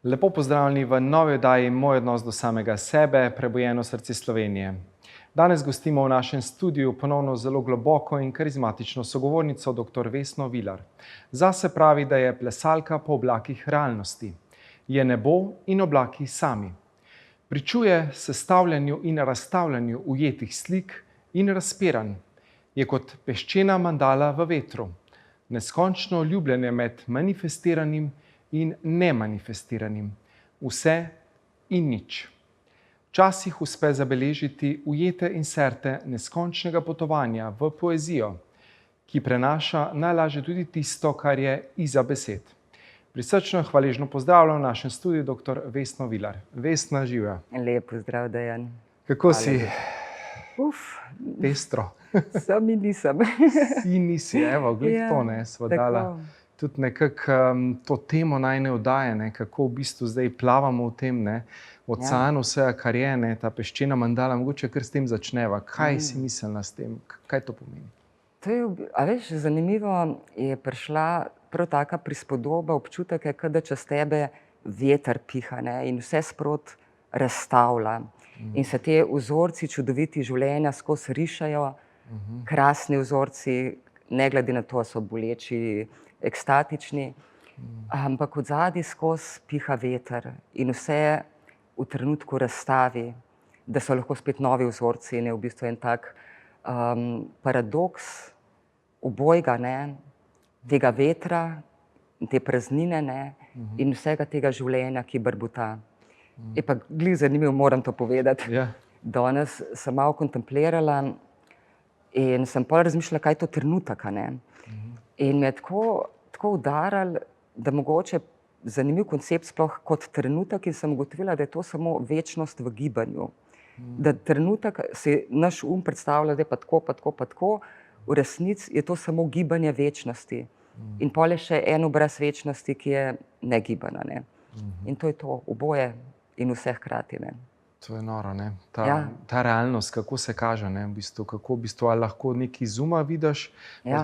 Lepo pozdravljeni v novi oddaji Moj odnos do samega sebe, prebujeno srce Slovenije. Danes gostimo v našem studiu ponovno zelo globoko in karizmatično sogovornico dr. Vesno Vilar. Zase pravi, da je plesalka po oblakih realnosti. Je nebo in oblaki sami. Pričuje sestavljanju in razstavljanju ujetih slik in razpiranj. Je kot peščena mandala v vetru. Neskončno ljubljenje med manifestiranim in nemanifestiranim. Vse in nič. Včasih uspe zabeležiti ujete inserte neskončnega potovanja v poezijo, ki prenaša najlažje tudi tisto, kar je izza besed. Prisrčno in hvaležno pozdravljam v našem studiu dr. Vesno Vilar. Vesna, živja. Lep pozdrav, Dejan. Kako si? Pestro. Sem in nisem. Si nisi, evo, gled to, ne, sva dala tudi nekako to temo najne oddaje, ne, kako v bistvu zdaj plavamo v tem, ne, oceanu vsega, kar je, ne, ta peščena mandala, mogoče kar s tem začneva. Kaj si mislila s tem? Kaj to pomeni? To je, a veš, zanimivo je prišla prav taka prispodoba, občutek je, da čez tebe veter piha, ne, in vse sprot razstavlja. In se te vzorci čudoviti življenja skozi rišajo, krasni vzorci, ne glede na to, so boleči, ekstatični, ampak od zadaj skozi piha veter in vse v trenutku razstavi, da so lahko spet novi vzorci in je v bistvu en tak paradoks obojga, ne, tega vetra, te praznine, ne, in vsega tega življenja, ki brbota. Je pa glih zanimivo, moram to povedati. Ja. Danes sem malo kontemplirala in sem pol razmišljala, kaj je to trenutek, ne. In me je tako udaralo, da mogoče zanimiv koncept sploh kot trenutek, in sem ugotovila, da je to samo večnost v gibanju. Da trenutek si naš predstavlja, da je pa tako, pa tako, pa tako, v resnici je to samo gibanje večnosti. In pol je še en obraz večnosti, ki je negibana, ne. In to je to, oboje in vse hkrati, ne. To je noro, ne. Ta realnost, kako se kaže, ne, v bistvu, kako v bistvu ali lahko nekaj zuma vidiš,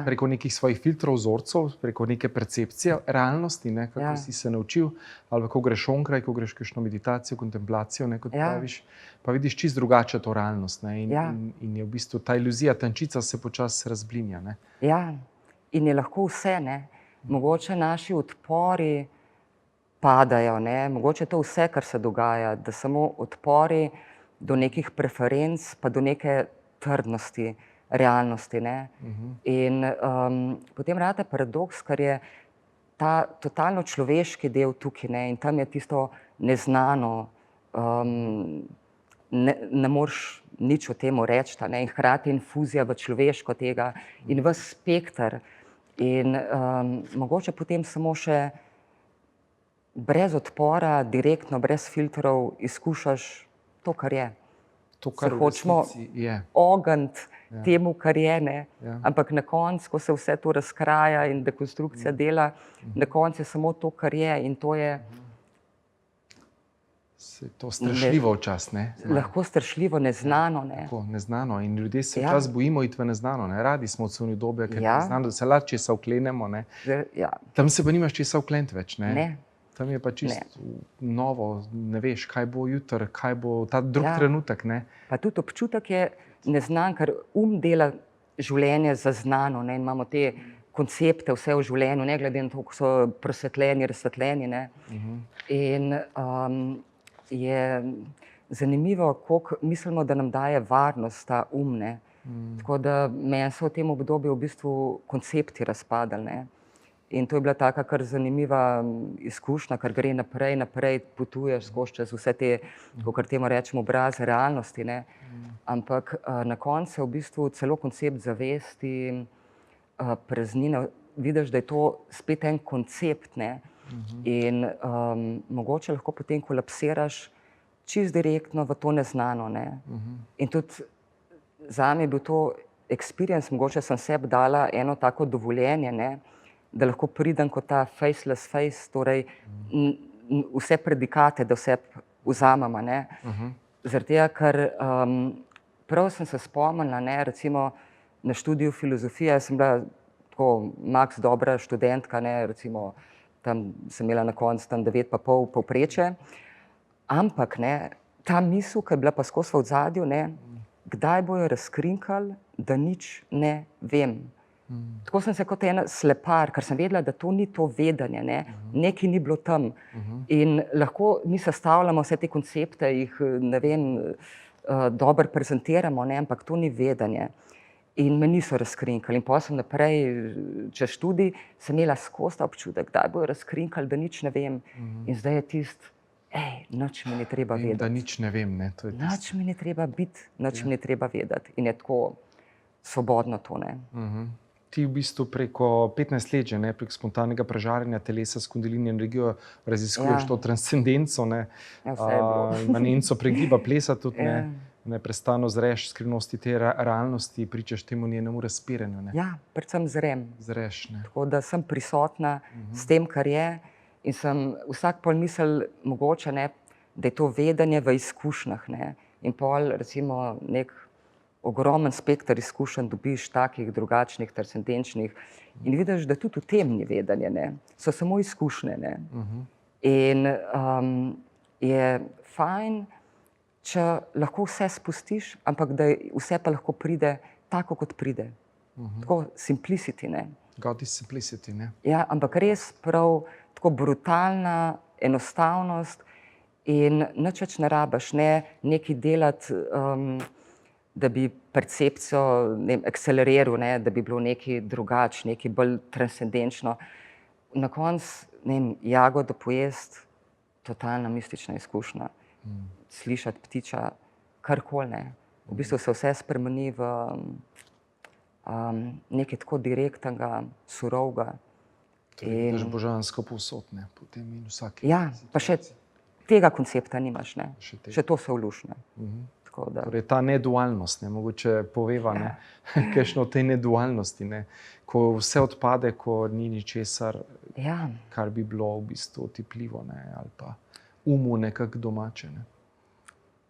preko nekih svojih filtrov, vzorcev, preko neke percepcije realnosti, ne, kako si se naučil, ali ko greš onkraj, ko greš kakšno meditacijo, kontemplacijo, ne, kot praviš, pa vidiš čisto drugače to realnost, ne, in je v bistvu ta iluzija, tančica se počasi razblinja, ne. Ja, in je lahko vse, ne. Mogoče naši odpori padajo, ne, mogoče to vse, kar se dogaja, da samo odpori do nekih preferenc, pa do neke trdnosti, realnosti, ne. In potem rata paradoks, ker je ta totalno človeški del tukaj, ne, in tam je tisto neznano, ne moreš nič o temu reči, ne, in hkrati infuzija v človeško tega in ves spekter. In mogoče potem samo še brez odpora, direktno, brez filtrov izkušaš to, kar je. To, kar se hočemo ogniti temu, kar je, ne. Ampak na koncu, ko se vse to razkraja in dekonstrukcija dela, na koncu je samo to, kar je, in to je to strašljivo včasih, ne. Lahko strašljivo, neznano, ne. Tako, neznano, in ljudje se včasih bojimo iti v neznano, ne. Radi smo od svojih dobe, ker je neznano, da se lahko česa vklenemo, ne. Tam se pa nimaš česa vkleniti več, ne. Ne. Tam je pa čisto novo, ne veš, kaj bo jutri, kaj bo ta drug trenutek, ne. Pa tudi občutek je neznan, ker dela življenje zaznano, ne, in imamo te koncepte vse v življenju, ne glede na to, ko so prosvetljeni, razsvetljeni, ne. In je zanimivo, koliko mislimo, da nam daje varnost ta ne. Tako da meni so v tem obdobju v bistvu koncepti razpadali, ne. In to je bila taka kar zanimiva izkušnja, ker gre naprej potuješ skozi čez vse te, kakor temu rečemo, obraze realnosti, ne. Ampak na koncu v bistvu celo koncept zavesti, praznine, vidiš, da je to spet en koncept, ne. In mogoče lahko potem kolapsiraš čisto direktno v to neznano, ne. In tudi zame je bil to experience, mogoče sem sebi dala eno tako dovoljenje, ne, da lahko pridem kot ta faceless face, torej vse predikate, da vse vzamem, ne. Zaradi tega, ker prav sem se spomnila, ne, recimo na študiju filozofije, sem bila tako max dobra študentka, ne, recimo tam sem imela na koncu tam 9,5 povprečje. Ampak ne, ta misel, ki je bila pa skozi v ozadju, ne, kdaj bojo razkrinkali, da nič ne vem. Tako sem se kot ena slepar, ker sem vedela, da to ni to vedenje, ne, nekaj ni bilo tam. In lahko mi sestavljamo vse te koncepte, jih, ne vem, dobro prezentiramo, ne, ampak to ni vedenje. In me niso razkrinkali. In potem sem naprej, čez študij, sem imela skozi ta občutek, kdaj bojo razkrinkali, da nič ne vem. In zdaj je tisto, nič mi ni treba In da vedeti. nič ne vem, ne, to je tisto. Nič mi ni treba biti, nič mi ni treba vedeti. In je tako svobodno to, ne. Ti v bistvu preko 15 let že, ne, prek spontanega prežarjanja telesa s kundalini energijo raziskuješ to transcendenco, ne, Ja, vse je bilo. imanenco pregiba plesa tudi, Ja. ne, neprestano zreš skrivnosti te realnosti, pričaš temu njenemu razpiranju, ne. Ja, predvsem zrem. Zreš, ne. Tako da sem prisotna s tem, kar je, in sem vsak pol misel mogoče, ne, da je to vedenje v izkušnjah, ne. In pol recimo nek ogromen spekter izkušenj dobiš, takih, drugačnih, transcendenčnih, in vidiš, da tudi v tem ni vedenje, ne. So samo izkušnje, ne. In je fajn, če lahko vse spustiš, ampak da vse pa lahko pride tako, kot pride. Tako simplicity, ne. God is simplicity, ne. Ja, ampak res prav tako brutalna enostavnost in nič več ne rabiš, ne nekaj delati, da bi percepcijo, ne vem, akceleriral, ne, da bi bilo nekaj drugače, nekaj bolj transcendenčno. Na koncu, ne vem, jagodo pojesti, totalna mistična izkušnja. Slišati ptiča, karkoli, ne. V bistvu se vse spremeni v nekaj tako direktnega, surovega. Torej, vidiš božansko povsod, ne, potem in vsaki. Ja, pa še tega koncepta nimaš, ne. Še tega. Še to se vluš, ne. Tako da. Torej, ta nedualnost, ne, mogoče poveva, ne, kakšno o tej nedualnosti, ne, ko vse odpade, ko ni ničesar, Ja, kar bi bilo v bistvu otipljivo, ne, ali pa umu nekako domače, ne.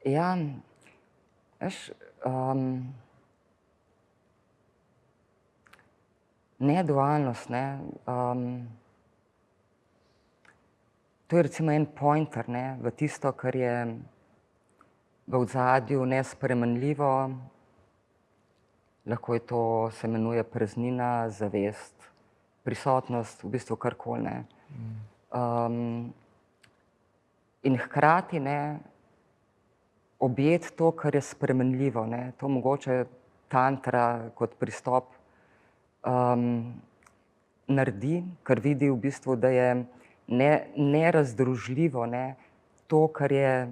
ja, veš, nedualnost, ne, to je recimo en pointer, ne, v tisto, kar je v ozadju nespremenljivo, lahko je to, se imenuje praznina, zavest, prisotnost, v bistvu karkoli, ne. In hkrati, ne, objeti to, kar je spremenljivo, ne, to mogoče tantra kot pristop naredi, ker vidi v bistvu, da je nerazdružljivo, ne, to, kar je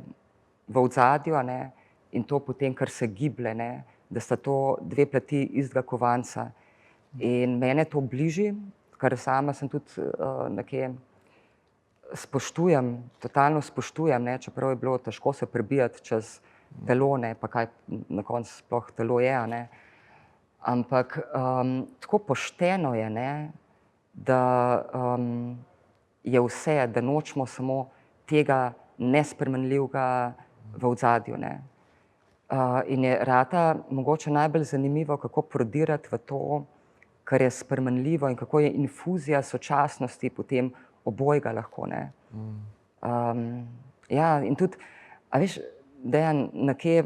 v ozadju, a ne, in to potem, kar se giblje, ne, da sta to dve plati istega kovanca. In mene to bliži, kar sama sem tudi nekje spoštujem, totalno spoštujem, ne, čeprav je bilo težko se prebijati čez telo, ne, pa kaj na koncu sploh telo je, a ne. Ampak tako pošteno je, ne, da je vse, da nočemo samo tega nespremenljivega v ozadju, ne. In je rata mogoče najbolj zanimivo, kako prodirati v to, kar je spremenljivo in kako je infuzija sočasnosti potem obojega lahko, ne. Ja, in tudi, a veš, Dejan, nekje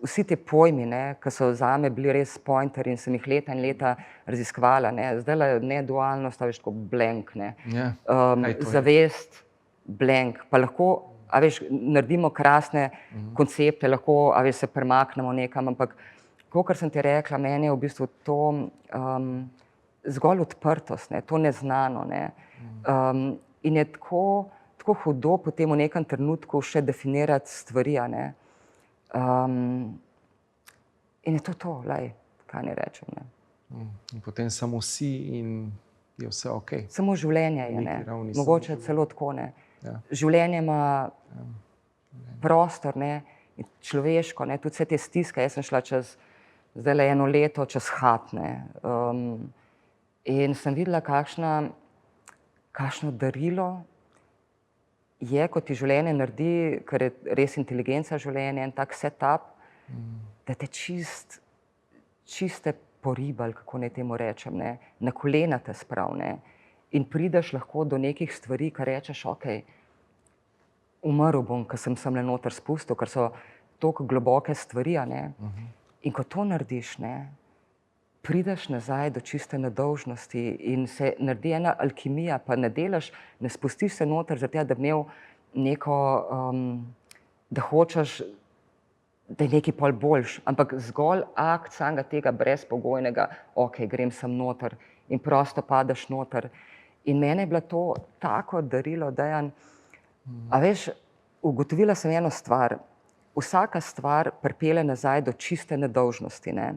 vsi ti pojmi, ne, ki so zame bili res pointerji in sem jih leta in leta raziskovala, ne, zdajle nedualnost, a veš, tako blank, ne. Ja, kaj to je? Zavest, blank, pa lahko, a veš, naredimo krasne koncepte, lahko, a veš, se premaknemo nekam, ampak kakor sem ti rekla, meni je v bistvu to zgolj odprtost, ne, to neznano, ne. In je tako hudo potem v nekem trenutku še definirati stvari, a ne. In je to, lej, kaj naj rečem, ne. In potem samo si in je vse okej. Samo življenje je, ne. Neki ravni samo Mogoče celo tako, ne. Ja. Življenje ima prostor, ne, in človeško, ne, tudi vse te stiske, jaz sem šla čez zdajle 1 leto čez had, ne. In sem videla, kakšno darilo je, ko ti življenje naredi, ker je res inteligenca življenja, en tak setup, da te čiste poribali, kako naj temu rečem, ne, na kolena te spravi, ne. in prideš lahko do nekih stvari, kar rečeš, ok, umrl bom, ker sem le noter spustil, ker so toliko globoke stvari, a ne. In ko to narediš, ne, prideš nazaj do čiste nedolžnosti in se naredi ena alkimija, pa ne delaš, ne spustiš se noter zato, da bi imel neko, da hočeš, da je nekaj pol boljš, ampak zgolj akt samega tega brezpogojnega, ok, grem sem noter in prosto padeš noter. In mene je bilo to tako darilo, Dejan, a veš, ugotovila sem eno stvar, vsaka stvar pripelje nazaj do čiste nedolžnosti, ne.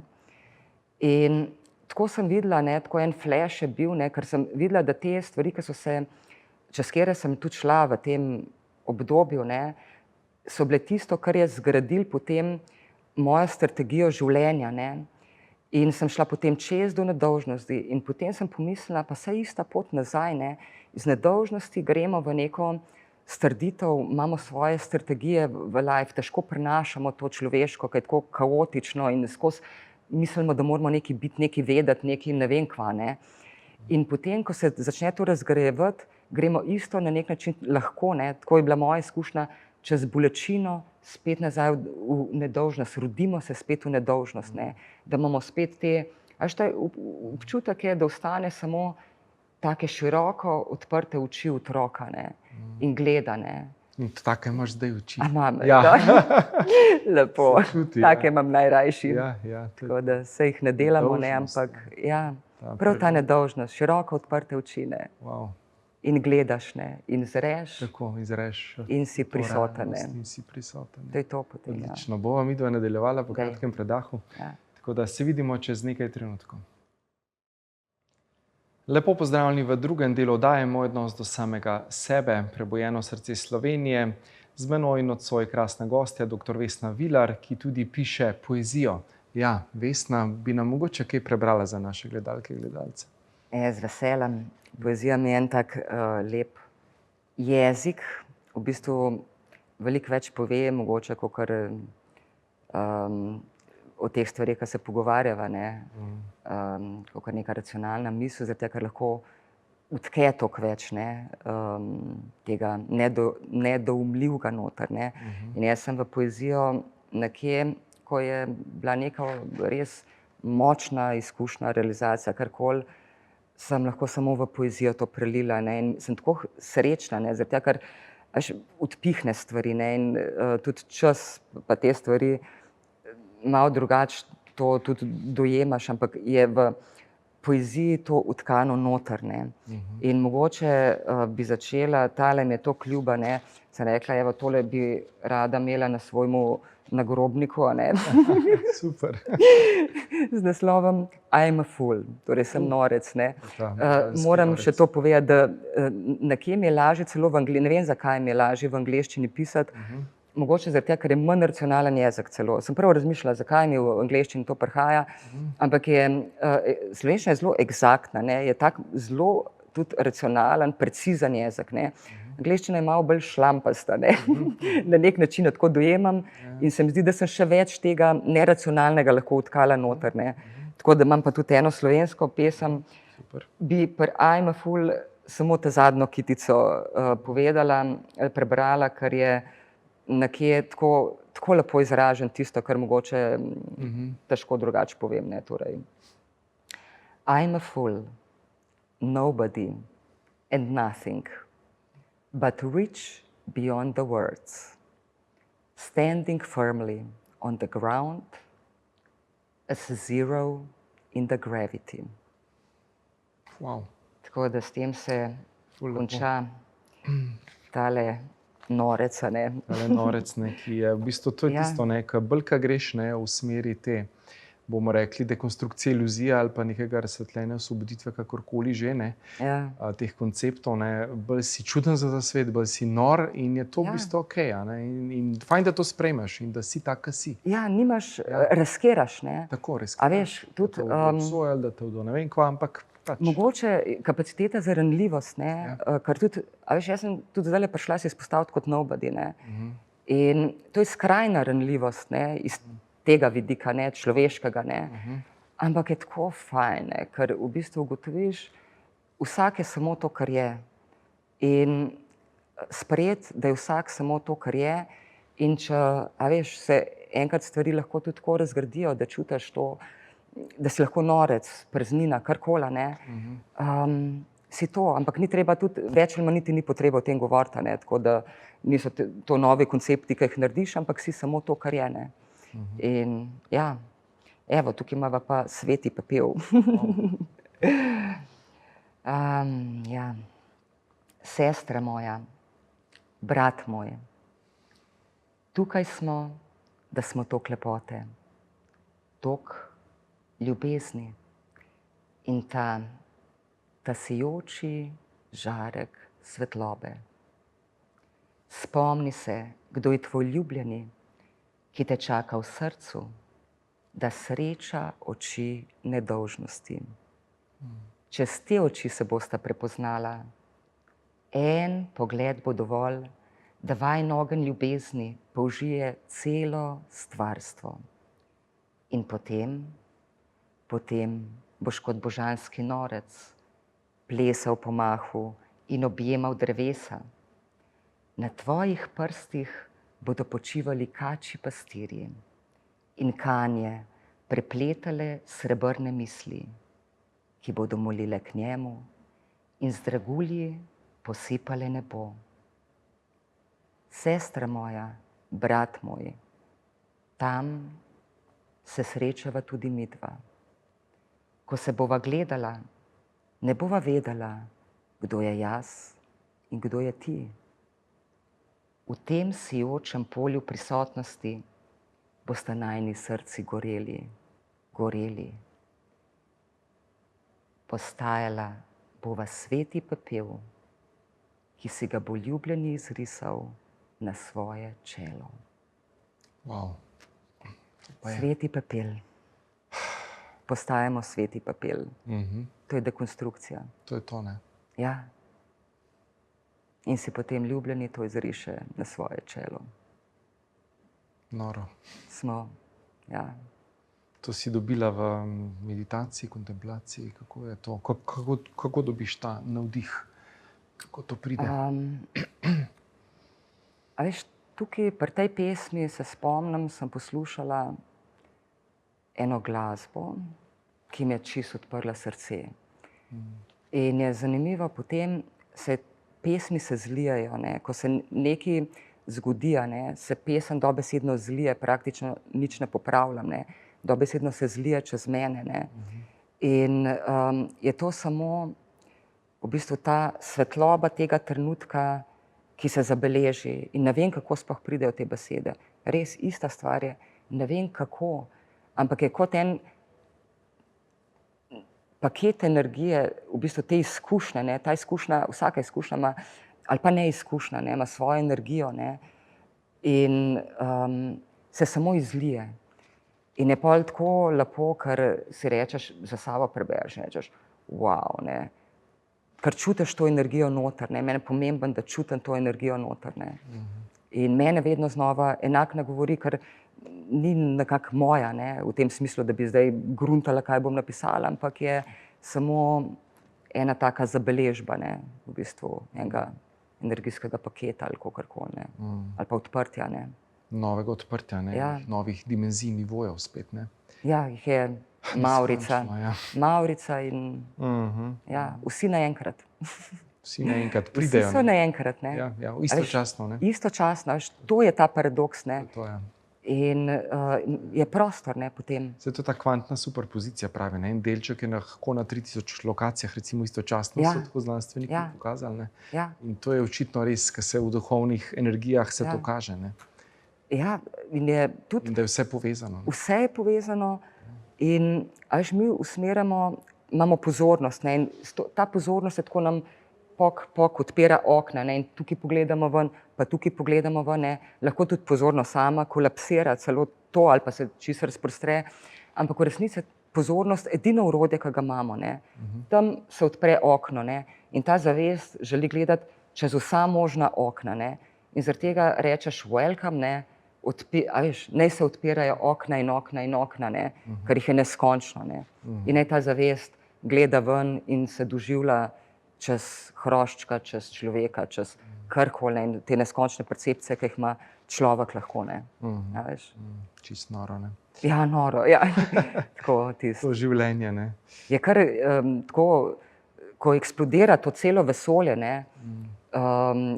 In tako sem videla, ne, tako en flash je bil, ne, ker sem videla, da te stvari, ki so se, čez katere sem tudi šla v tem obdobju, ne, so bile tisto, kar je zgradilo potem mojo strategijo življenja, ne. In sem šla potem čez do nedolžnosti in potem sem pomislila, pa saj ista pot nazaj, ne. Iz nedolžnosti gremo v neko strditev, imamo svoje strategije v life, težko prenašamo to človeško, ki je tako kaotično in skozi mislimo, da moramo nekaj biti, nekaj vedeti, nekaj ne vem kva, ne. In potem, ko se začne to razgrajevati, gremo isto na nek način lahko, ne, tako je bila moja izkušnja, čez bolečino spet nazaj v nedolžnost, rodimo se spet v nedolžnost, ne, da imamo spet te, a veš, ta občutek je, da ostane samo take široko odprte oči otroka, ne, in gleda, ne. In take imaš zdaj oči. A imam, Ja. lepo, Se čuti, ja. take imam najrajši. Ja, ja, Tako da se jih ne delamo, ne, Nedolžnost, ampak ja, Ta prav ta prvi- nedolžnost, široko odprte oči, ne, Wow, in gledaš, ne, in zreš tako izreš. in si prisoten, ne. In si prisoten. To je to potem, ja. Odlično. Bova midva nadaljevala po Daj. kratkem predahu, Ja. tako da se vidimo čez nekaj trenutkov. Lepo pozdravljeni v drugem delu oddaje Moj odnos do samega sebe, prebujeno srce Slovenije. Z menoj in nocoj krasna gostja, dr. Vesna Vilar, ki tudi piše poezijo. Ja, Vesna, bi nam mogoče kaj prebrala za naše gledalke in gledalce? Z veseljem. Poezija mi je en tak lep jezik, v bistvu veliko več pove, mogoče, kakor o teh stvareh, ki se pogovarjava, ne, kakor neka racionalna misel, zato ker lahko vtke toliko več, ne, tega nedoumljivega noter, ne. In jaz sem v poezijo nekje, ko je bila neka res močna izkušnja, realizacija, karkoli, sem lahko samo v poezijo to prelila, ne, in sem tako srečna, ne, zato ker odpihne stvari, ne, in tudi čas pa te stvari malo drugače to tudi dojemaš, ampak je v poeziji to utkano noter, ne. In mogoče bi začela, tale mi je toliko ljuba, ne, sem rekla, evo, tole bi rada imela na svojemu nagrobniku, a ne. Super. Z naslovom I am a fool, torej sem norec, ne. Slovenski Moram norec. še to povedati, da nekje mi je lažje celo v ne vem, zakaj mi je lažje v angleščini pisati, mogoče zato, ker je manj racionalen jezik celo. Sem prav razmišljala, zakaj mi v angleščini to prihaja, ampak je slovenščina je zelo eksaktna, ne, je tak zelo tudi racionalen, precizen jezik, ne. Angleščina je malo bolj šlampasta, ne. Na nek način jo tako dojemam in se mi zdi, da sem še več tega neracionalnega lahko vtkala noter, ne. Tako da imam pa tudi eno slovensko pesem, Super. bi pri I'm a fool samo ta zadnjo kitico povedala, prebrala, ker je nekje tako lepo izražen tisto, kar mogoče težko drugače povem, ne, torej. I'm a fool, nobody and nothing, but reach beyond the words, standing firmly on the ground as a zero in the gravity. Wow. Tako da s tem se Ful lepo. konča tale norec, a ne. Tale norec, ne, ki je v bistvu to je Ja. tisto, ne, ko bolj ka greš, ne, v smeri te, bomo rekli, dekonstrukcije iluzije ali pa nekega razsvetljenja, osvoboditve, kakorkoli že, ne, Ja. teh konceptov, ne, bolj si čuden za ta svet, bolj si nor in je to v Ja. bistvu okej, a ne, in fajn, da to sprejmeš in da si tak, ki si. Ja, nimaš, razkeraš, ne. Tako, res. A veš, tudi, da te obsojali, da te vdo ne vem kva, ampak pač. mogoče kapaciteta za ranljivost, ne, ker tudi, a veš, jaz sem tudi zdajle prišla se izpostaviti kot nobody, ne. In to je skrajna ranljivost, ne, iz tega vidika, ne, človeškega, ne. Ampak je tako fajn, ne, ker v bistvu ugotoviš vsak je samo to, kar je. In sprejeti, da je vsak samo to, kar je, in če, veš, se enkrat stvari lahko tudi tako razgradijo, da čutiš to, da si lahko norec, praznina, karkoli, ne, si to, ampak ni treba tudi, več ali manj niti ni potreba o tem govoriti, ne, tako da niso to novi koncepti, ki jih narediš, ampak si samo to, kar je, ne. In ja, evo, tukaj imava pa sveti pepel. Ja. Sestra moja, brat moj, tukaj smo, da smo tok lepote, tok ljubezni in ta sijoči žarek svetlobe. Spomni se, kdo je tvoj ljubljeni, ki te čaka v srcu, da sreča oči nedolžnosti. Čez te oči se bosta prepoznala, en pogled bo dovolj, da vajin ogenj ljubezni použije celo stvarstvo. In potem boš kot božanski norec plesal po mahu in objemal drevesa. Na tvojih prstih bodo počivali kačji pastirji in kanje prepletale srebrne misli, ki bodo molile k njemu in z dragulji posipale nebo. Sestra moja, brat moj, tam se srečava tudi midva. Ko se bova gledala, ne bova vedela, kdo je jaz in kdo je ti. V tem sijočem polju prisotnosti bosta najini srci goreli. Postajala bova sveti pepel, ki si ga bo ljubljeni izrisal na svoje čelo. Wow. Sveti pepel. Postajamo sveti pepel. To je dekonstrukcija. To je to, ne? Ja. In si potem ljubljeni to izriše na svoje čelo. Noro. Smo, ja. To si dobila v meditaciji, kontemplaciji, kako je to? Kako dobiš ta navdih? Kako to pride? A veš, tukaj pri tej pesmi se spomnim, sem poslušala eno glasbo, ki mi je čisto odprla srce. In je zanimivo, potem pesmi se zlijajo, ne? Ko se nekaj zgodi, ne? Se pesem dobesedno zlije, praktično nič ne popravljam, ne? Dobesedno se zlije čez mene, ne? In je to samo v bistvu ta svetloba tega trenutka, ki se zabeleži in ne vem, kako sploh pridejo te besede. Res ista stvar je, ne vem kako, ampak je kot en paket energije, v bistvu te izkušnje, ne, ta izkušnja, vsaka izkušnja ima, ali pa neizkušnja, ne, ima svojo energijo, ne, in se samo izlije. In je pol tako lepo, ker si rečeš, za sabo prebereš, rečeš, wow, ne, ker čutiš to energijo noter, ne, meni je pomembno, da čutim to energijo noter, ne. In mene vedno znova enako nagovori, ker ni nekako moja, ne, v tem smislu, da bi zdaj gruntala, kaj bom napisala, ampak je samo ena taka zabeležba, ne, v bistvu enega energijskega paketa ali kakorkoli, ne, ali pa odprtja, ne. Novega odprtja, ne, Ja. novih dimenzij, nivojev spet, ne. Ja, jih je Mavrica. Neskončno, ja. Mavrica in ja, vsi naenkrat. Vsi naenkrat Vsi pridejo. so naenkrat, ne. Ja, ja, A veš, istočasno, ne. Istočasno, veš, to je ta paradoks, ne. To je. In je prostor, ne, potem. Zdaj, to je ta kvantna superpozicija pravi, ne. En delček je lahko na 3000 lokacijah, recimo istočasno, Ja. so tako znanstveniki Ja. pokazali, ne. Ja. In to je očitno res, ker se v duhovnih energijah se Ja. to kaže, ne. Ja, in je tudi In da je vse povezano. Ne. vse je povezano in, a veš, mi usmerjamo, imamo pozornost, ne, in ta pozornost je tako nam pok odpira okna, ne, in tukaj pogledamo ven, pa tukaj pogledamo ven, ne, lahko tudi pozornost sama kolapsira, celo to, ali pa se čisto razprostre, ampak v resnici je pozornost edino orodje, ki ga imamo, ne. Tam se odpre okno, ne, in ta zavest želi gledati čez vsa možna okna, ne, in zaradi tega rečeš welcome, ne, a veš, naj se odpirajo okna in okna in okna, ne, ker jih je neskončno, ne. In naj ta zavest gleda ven in se doživlja čez hroščka, čez človeka, čez karkoli in te neskončne percepcije, ki jih ima človek lahko, ne. Ja, veš. Čisto noro, ne. Ja, noro, ja. Tako tisto. To življenje, ne. Je kar tako, ko eksplodira to celo vesolje, ne,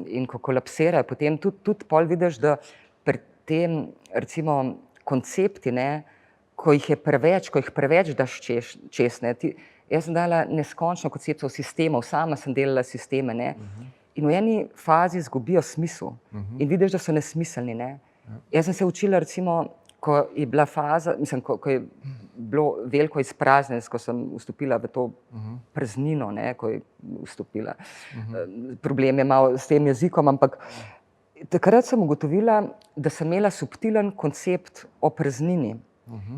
in ko kolapsirajo, potem tudi pol vidiš, da pri tem, recimo, koncepti, ne, ko jih preveč daš čez, ne, jaz sem dala neskončno konceptov sistemov, sama sem delala sisteme, ne, in v eni fazi izgubijo smisel in vidiš, da so nesmiselni, ne. Jaz sem se učila, recimo, ko je bila faza, mislim, ko je bilo veliko izpraznjenje, ko sem vstopila v to praznino, ne, ko je vstopila. Problem je malo s tem jezikom, ampak takrat sem ugotovila, da sem imela subtilen koncept o praznini,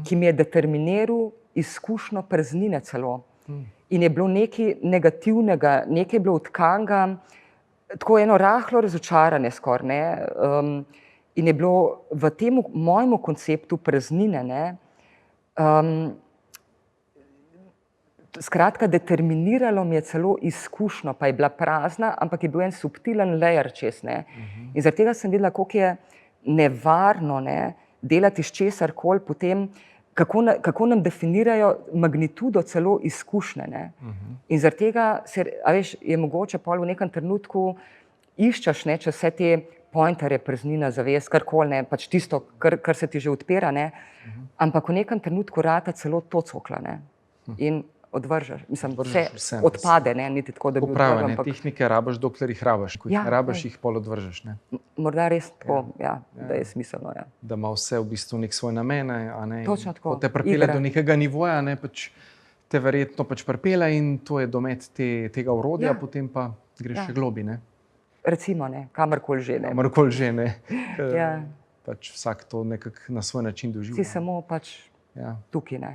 ki mi je determiniral izkušnjo praznine celo. In je bilo nekaj negativnega, nekaj je bilo odkanega, tako eno rahlo razočaranje skoraj, ne. In je bilo v tem mojemu konceptu praznine, ne, skratka, determiniralo mi je celo izkušnjo, pa je bila prazna, ampak je bil en subtilen layer čez, ne. In zaradi tega sem videla, koliko je nevarno, ne, delati s česarkoli potem, kako nam definirajo magnitudo celo izkušnje, ne. In zaradi tega je mogoče pol v nekem trenutku iščeš, ne, če vse te pointerje, praznina, zavest, karkoli, ne, pač tisto, kar se ti že odpira, ne, ampak v nekem trenutku rata celo to cokla, ne, in odvržeš, mislim, vse odpade, ne, niti tako, da bi odvrgel, ampak tehnike rabiš, dokler jih rabiš, ko jih ne rabiš, jih pol odvržeš, ne. Morda res tako, da je smiselno, ja. Da ima vse v bistvu nek svoj namen, a ne. Točno tako. Ko te pripelje do nekega nivoja, ne, pač te verjetno pač pripelje in to je domet tega orodja, potem pa greš še globi, ne. Recimo, ne, kamorkoli že, ne. Kamorkoli že, ne. Pač vsak to nekako na svoj način doživlja. Si samo pač tukaj, ne.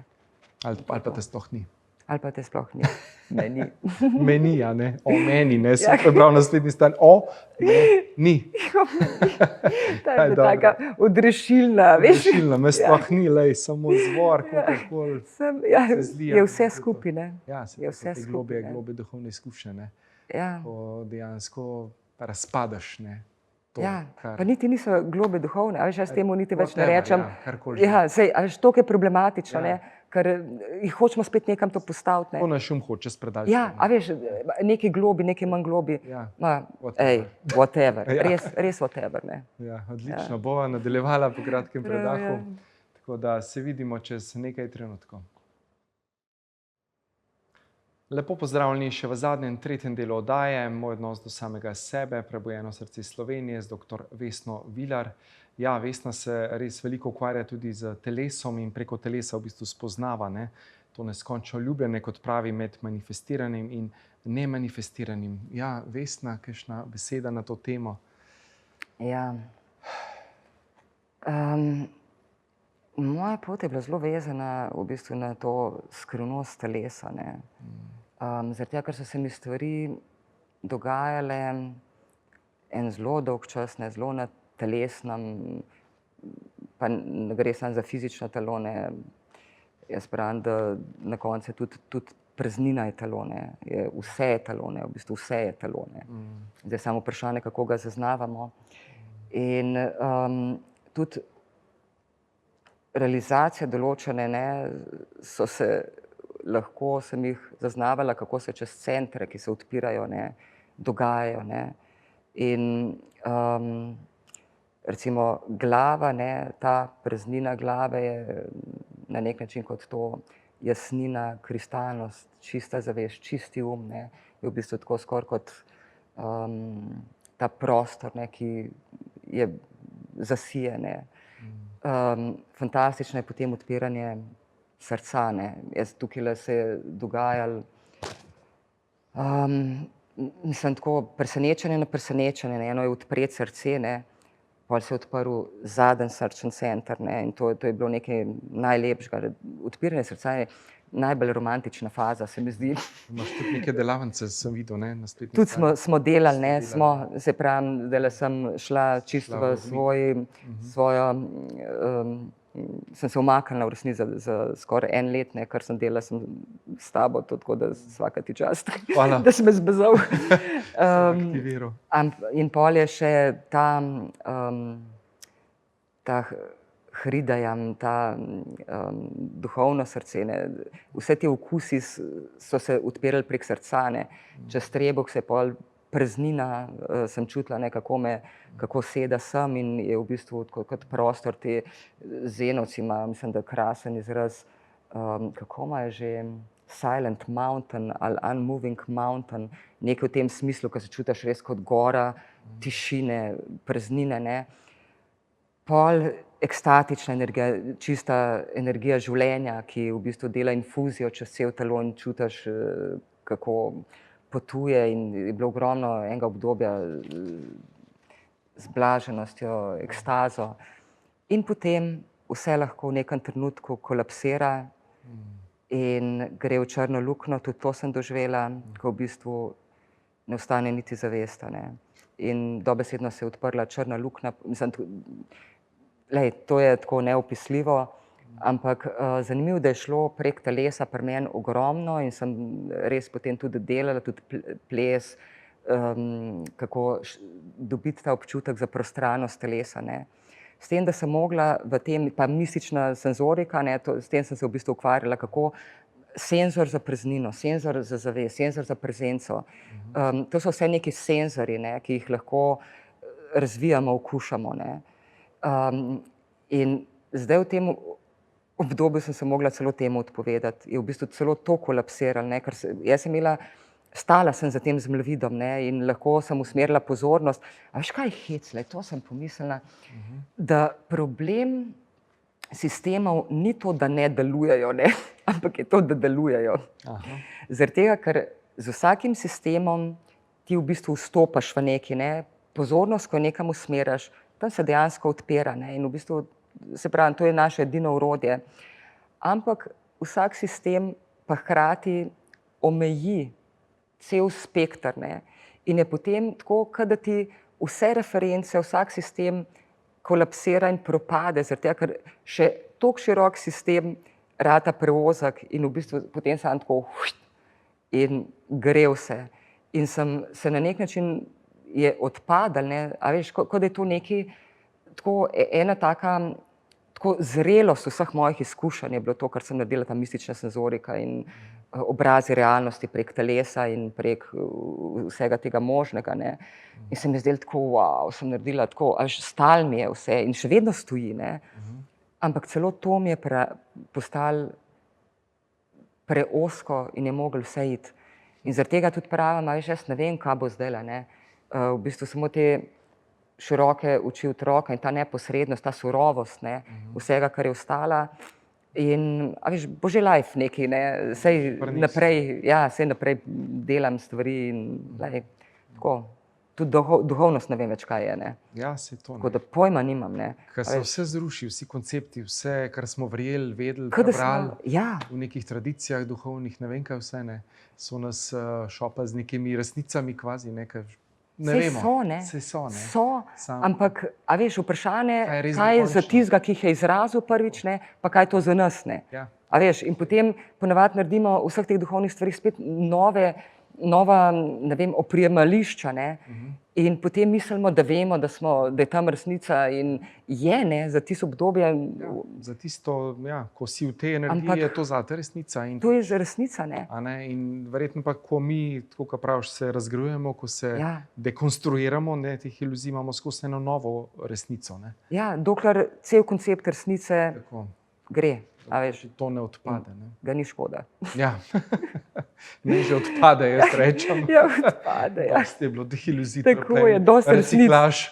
Ali pa te sploh ni. Ali pa te sploh ni. Meni. Meni, a ne. O meni, ne. Sem prebral naslednji stan. O, ne, ni. Ta je taka odrešilna, veš. Odrešilna, me sploh ni, lej, samo zvor, kakorkoli. Je vse skupaj, ne. Ja, je vse skupaj. Globe duhovne izkušnje, ne. Ko dejansko razpadaš, ne. Pa niti niso globe duhovne, a veš, jaz temu niti več ne rečem. Sej, a veš, toliko je problematično, ne, ker jih hočemo spet nekam to postaviti, ne. To naš hoče spredaljiti. A veš, neki globi, neki manj globi, whatever, res whatever, ne. Odlično, bova nadaljevala po kratkem predahu, tako da se vidimo čez nekaj trenutkov. Lepo pozdravljeni še v zadnjem, tretjem delu oddaje, Moj odnos do samega sebe, Prebujeno srce Slovenije z dr. Vesno Vilar. Ja, Vesna se res veliko ukvarja tudi z telesom in preko telesa v bistvu spoznava, ne, to neskončno ljubljenje, kot pravi, med manifestiranim in nemanifestiranim. Ja, Vesna, kakšna beseda na to temo? Ja. Moja pot je bila zelo vezana v bistvu na to skrivnost telesa, ne. Zaradi tega, ker so se mi stvari dogajale en zelo dolg čas, ne, zelo na telesnem, pa ne gre samo za fizično telo, ne. Jaz pravim, da na koncu je tudi praznina je telo, ne. Vse je telo, ne, v bistvu vse je telo, ne. Zdaj je samo vprašanje, kako ga zaznavamo. In tudi realizacije določene, ne, lahko sem jih zaznavala, kako se čez centre, ki se odpirajo, ne, dogajajo, ne. In recimo glava, ne, ta praznina glave je na nek način kot to jasnina, kristalnost, čista zavest, čisti ne, je v bistvu tako skoraj kot ta prostor, ne, ki je zasije, ne. Fantastično je potem odpiranje srca, ne. Jaz tukaj se je dogajalo, mislim, tako presenečenje na presenečenje, ne. Eno je odpreti srce, ne, pol se je odprl zadnji srčni center, ne, in to je bilo nekaj najlepšega. Odpiranje srca je najbolj romantična faza, se mi zdi. Imaš tudi neke delavnice, sem videl, ne, na spletni strani. Tudi smo delali, ne, se pravim, zdajle sem šla čisto v svojo sem se umaknila v resnici za skoraj 1 let, ne, kar sem delala sem s tabo, tako da svaka ti čast, Hvala. da si me zbezal. Aktiviral. In pol je še ta hridajam, ta duhovno srce, ne. Vse ti okusi so se odpirali prek srca, ne. Čez trebuh se je pol praznina, sem čutila, ne, kako seda sem in je v bistvu kot prostor, te Zenovci ima, mislim, da krasen izraz, kako ima je že, silent mountain ali unmoving mountain, nekaj v tem smislu, ko se čutiš res kot gora, tišine, praznine, ne. Pol ekstatična energija, čista energija življenja, ki v bistvu dela infuzijo čez cel telo in čutiš, kako potuje, in je bilo ogromno enega obdobja z blaženostjo, ekstazo. In potem vse lahko v nekem trenutku kolapsira in gre v črno luknjo, tudi to sem doživela, ko v bistvu ne ostane niti zavesta, ne. In dobesedno se je odprla črna luknja, mislim, to je tako neopisljivo, ampak zanimivo, da je šlo prek telesa pri meni ogromno in sem res potem tudi delala, tudi ples, kako dobiti ta občutek za prostranost telesa, ne. S tem, da sem mogla v tem, pa mistična senzorika, ne, s tem sem se v bistvu ukvarjala, kako senzor za praznino, senzor za zavest, senzor za prezenco. To so vse neki senzori, ne, ki jih lahko razvijamo, okušamo, ne. In zdaj v tem obdobju sem se mogla celo temu odpovedati, je v bistvu celo to kolapsiralo, ne, ker jaz sem imela, stala sem za tem zemljevidom, ne, in lahko sem usmerila pozornost. A veš, kaj je hecla, to sem pomislila, da problem sistemov ni to, da ne delujejo, ne, ampak je to, da delujejo. Zaradi tega, ker z vsakim sistemom ti v bistvu vstopaš v neki, ne, pozornost, ko nekam usmeraš, tam se dejansko odpira, ne, in v bistvu, se pravi, to je naše edino orodje. Ampak vsak sistem pa hkrati omeji cel spekter, ne, in je potem tako, kot da ti vse reference, vsak sistem kolapsira in propade, zaradi tega, ker še toliko širok sistem rata preozek in v bistvu potem sam tako in gre vse. In sem se na nek način je odpadal, ne, a veš, kot da je to neki, tako ena taka, tako zrelost vseh mojih izkušenj je bilo to, kar sem naredila, ta mistična senzorika in obrazi realnosti prek telesa in prek vsega tega možnega, ne. In se mi je zdelo tako, wow, sem naredila tako, stalo mi je vse in še vedno stoji, ne. Ampak celo to mi je postalo preozko in je moglo vse iti. In zaradi tega tudi pravim, a veš, jaz ne vem, kaj bo zdajle, ne. V bistvu samo te široke oči otroka in ta neposrednost, ta surovost, ne, vsega, kar je ostala. In, a veš, bo že life nekaj, ne, saj naprej delam stvari in tako, tudi duhovnost ne vem več, kaj je, ne. Ja, saj to, ne. Tako da pojma nimam, ne. Ker se vse zruši, vsi koncepti, vse, kar smo verjeli, vedeli, prebrali, v nekih tradicijah duhovnih, ne vem kaj vse, ne, so nas šopali z nekimi resnicami kvazi, ne, ne vemo. Saj so, ne. Ampak, a veš, vprašanje, kaj je za tistega, ki jih je izrazil prvič, ne, pa kaj je to za nas, ne. A veš, in potem ponavadi naredimo vseh teh duhovnih stvari spet nova, ne vem, oprijemališča, ne, in potem mislimo, da vemo, da je tam resnica in je, ne, za tisto obdobje. Za tisto, ko si v tej energiji, je to zate resnica. To je že resnica, ne. In verjetno pa, ko mi, tako kot praviš, se razgrajujemo, ko se dekonstruiramo, ne, teh iluzij, imamo skozi eno novo resnico, ne. Ja, dokler cel koncept resnice gre. A veš, to ne odpade, ne. Ga ni škoda. Ja, ne že odpade, jaz rečem. Ja, odpade, ja. Dosti je bilo teh iluzij. Tako je, dosti resnic. Reciklaž,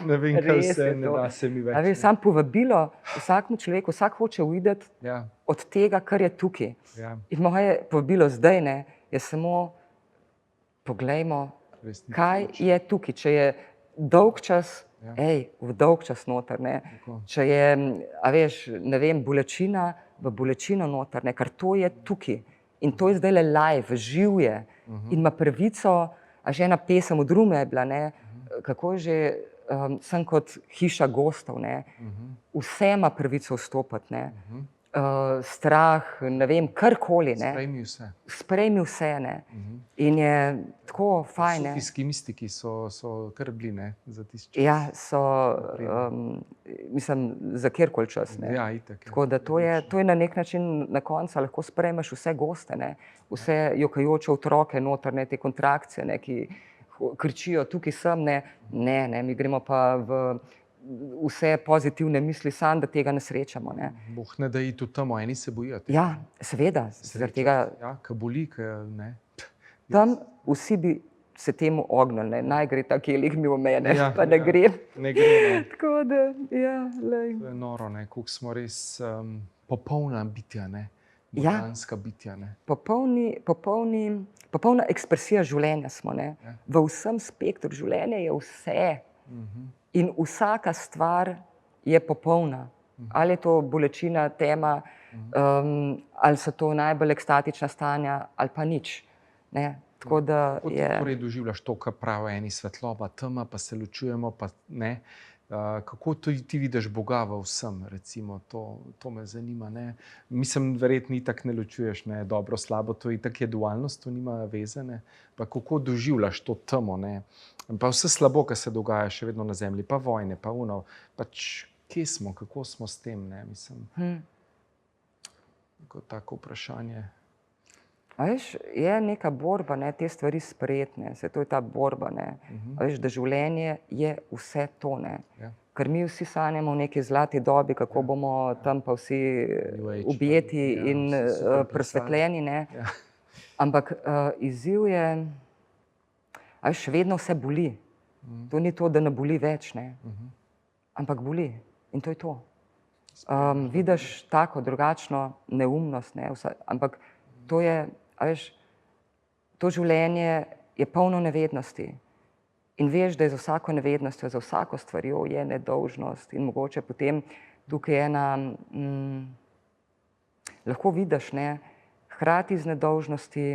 ne vem, kaj vse, ne da se mi več. A veš, sam povabilo vsakmu človeku, vsak hoče uideti od tega, kar je tukaj. In moje povabilo zdaj, ne, je samo poglejmo, kaj je tukaj, če je dolg čas, v dolg čas noter, ne. Če je, a veš, ne vem, bolečina, v bolečino noter, ne, ker to je tukaj. In to je zdajle live, živ je. In ima pravico, a že ena pesem od Rume je bila, ne, kako je že, sem kot hiša gostov, ne. Vse ima pravico vstopati, ne. Strah, ne vem, karkoli, ne. Sprejmi vse. Sprejmi vse, ne. In je tako fajn, ne. Sufijski mistiki so kar bili, ne, za tisti čas. Ja, so, mislim, za kjerkoli čas, ne. Ja, itak. Tako da to je na nek način na koncu lahko sprejmeš vse goste, ne. Vse jokajoče otroke noter, ne, te kontrakcije, ne, ki kričijo tukaj sem, ne. Ne, mi gremo pa v vse pozitivne misli sam, da tega ne srečamo, ne. Bog ne da iti v temo, eni se bojijo. Ja, seveda, zaradi tega Ja, ke boli, ne. tam vsi bi se temu ognili, ne. Naj gre ta kelih mimo mene, Ja, pa ne gre. Ne gre, ne. Tako da, ja, glej. To je noro, ne, koliko smo res popolna bitja, ne. Ja. Božanska bitja, ne. Popolna ekspresija življenja smo, ne. Ja. V vsem spektru življenja je vse. In vsaka stvar je popolna. Ali je to bolečina, tema, ali so to najbolj ekstatična stanja, ali pa nič. Ne? Tako da Kako je... torej doživljaš to, kar pravi eni svetloba, tema, pa se ločujemo, pa ne. Kako ti vidiš Boga v vsem, recimo, to me zanima, ne. Mislim, verjetno itak ne ločuješ, ne, dobro, slabo, to itak je dualnost, to nima veze, ne. Pa kako doživljaš to temo, ne. Pa vse slabo, kar se dogaja še vedno na zemlji, pa vojne, pa ono, pač kje smo, kako smo s tem, ne, mislim. Tako vprašanje. A veš, je neka borba, ne, te stvari sprejeti, ne, to je ta borba, ne. A veš, da življenje je vse to, ne. Ja. Ker mi vsi sanjamo v neki zlati dobi, kako bomo tam pa vsi objeti in presvetljeni, ne. Ja. Ampak izziv je, a veš, še vedno vse boli. To ni to, da ne boli več, ne. Ampak boli in to je to. Vidiš tako drugačno neumnost, ne, ampak to je, a veš, to življenje je polno nevednosti. In veš, da je za vsako nevednostjo, za vsako stvarjo je nedolžnost in mogoče potem tukaj ena, lahko vidiš, ne, hkrati z nedolžnosti,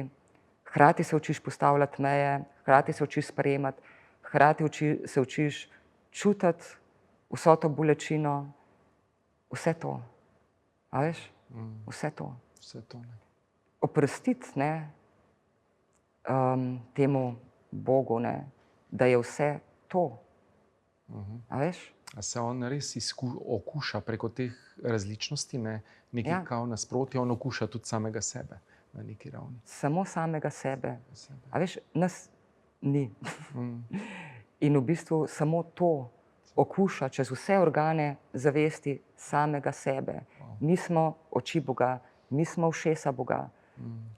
hkrati se učiš postavljati meje, hkrati se učiš sprejemati, hkrati se učiš čutiti vso to bolečino, vse to. A veš? Vse to. Vse to, ne. Oprostiti, ne, temu Bogu, ne, da je vse to. A veš? A se on res okuša preko teh različnosti, ne, nekaj kao nasprotja, on okuša tudi samega sebe na neki ravni. Samo samega sebe. A veš, nas ni. In v bistvu samo to okuša čez vse organe zavesti samega sebe. Mi smo oči Boga, mi smo ušesa Boga.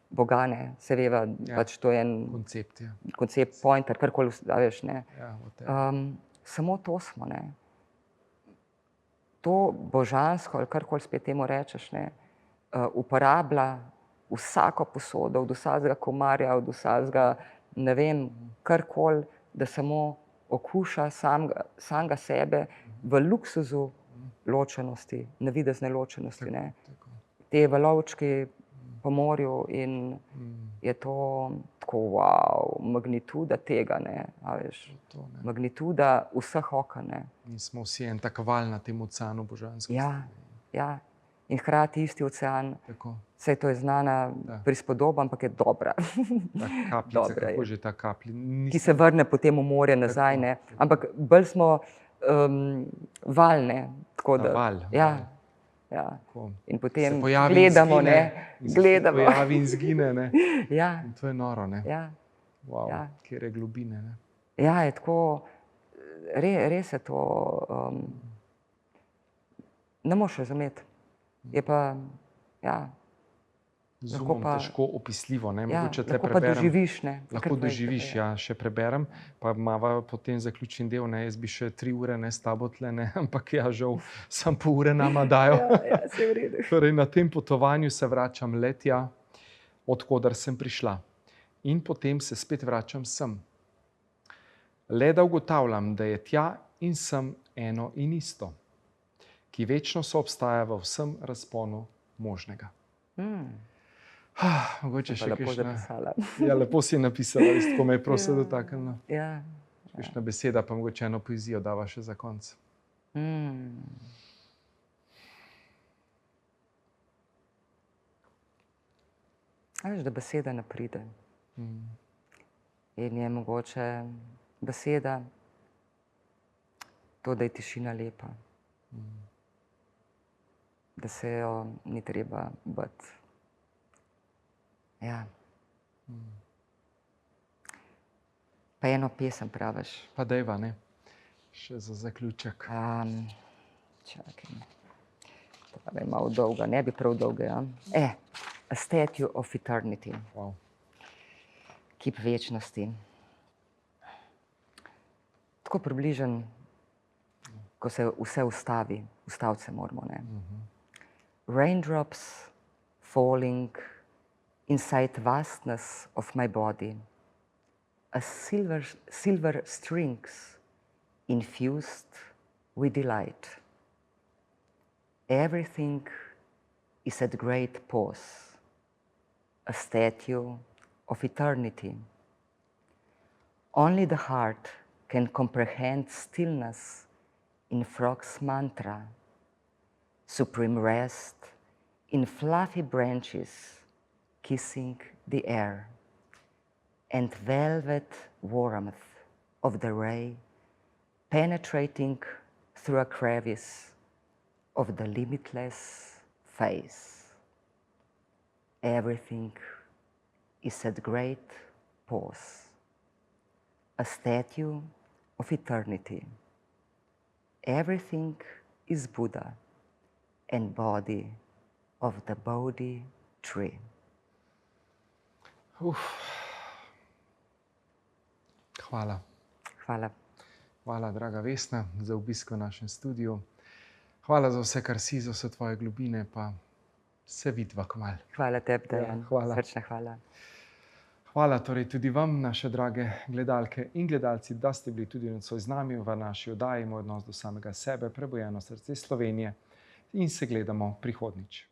Boga, ne, se veva, pač to je en koncept, ja. Koncept, pointer, karkoli, a veš, ne. Ja, samo to smo, ne. To božansko, ali karkoli spet temu rečeš, ne, uporablja vsako posodo, od vsakega komarja, od vsakega, ne vem, karkoli, da samo okuša samega sebe v luksuzu ločenosti, navidezne ločenosti, ne. Te valovčki po morju in je to tako, wow, magnituda tega, ne, a veš, magnituda vseh oken, ne. Mi smo vsi en tak val na tem oceanu božanskosti. Ja, in hkrati isti ocean, Tako. saj to je znana prispodoba, ampak je dobra. Ta kapljica, kako že ta kaplji. Ki se vrne potem v morje nazaj, ne, ampak bolj smo val, ne, tako da. Val. Ja. In potem pojavi gledamo, in ne, gledamo. Se pojavi in zgine, ne. Ja. In to je noro, ne. Ja. Wow, kjer je globine, ne. Ja, je tako, res je to, ne moreš razumeti. Je pa, ja. Z umom težko opisljivo, ne, mogoče tle lahko preberem. pa doživiš, ne. Lahko doživiš, ja, še preberem, pa mava potem zaključen del, ne, jaz bi še 3 ure, ne, s tabo tle, ne, ampak ja, žal, samo pol ure nama dajo. Ja, se v redu. Torej, na tem potovanju se vračam le tja, odkoder sem prišla. In potem se spet vračam sem. Le da ugotavljam, da je tja in sem eno in isto, ki večno soobstaja v vsem razponu možnega. Mogoče še lepo kakšna... zapisala. Ja, lepo si napisala, res tako me je prosto dotaknilo. Ja, Kakšna beseda, pa mogoče eno poezijo dava še za konec. Veš, da beseda ne pride. In je mogoče beseda to, da je tišina lepa. Da se jo ni treba bati. Ja. Pa eno pesem praviš. Pa dejva, ne? Še za zaključek. Čakaj. To je malo dolga, ne bi prav dolga, ja? A Statue of Eternity. Wow. Kip večnosti. Tako približen, ko se vse ustavi, ustaviti se moramo, ne? Raindrops falling inside vastness of my body, as silver strings infused with delight. Everything is at great pause, a statue of eternity. Only the heart can comprehend stillness in frog's mantra, supreme rest in fluffy branches kissing the air, and velvet warmth of the ray penetrating through a crevice of the limitless face. Everything is at great pause, a statue of eternity. Everything is Buddha and body of the Bodhi tree. Hvala. Hvala. Hvala, draga Vesna, za obisk v našem studiu. Hvala za vse, kar si, za vse tvoje globine, pa se vidva kmalu. Hvala tebi, Dejan. hvala. Srčna hvala. Hvala torej tudi vam, naše drage gledalke in gledalci, da ste bili tudi nocoj z nami v naši oddaji Moj odnos do samega sebe, prebujeno srce Slovenije, in se gledamo prihodnjič.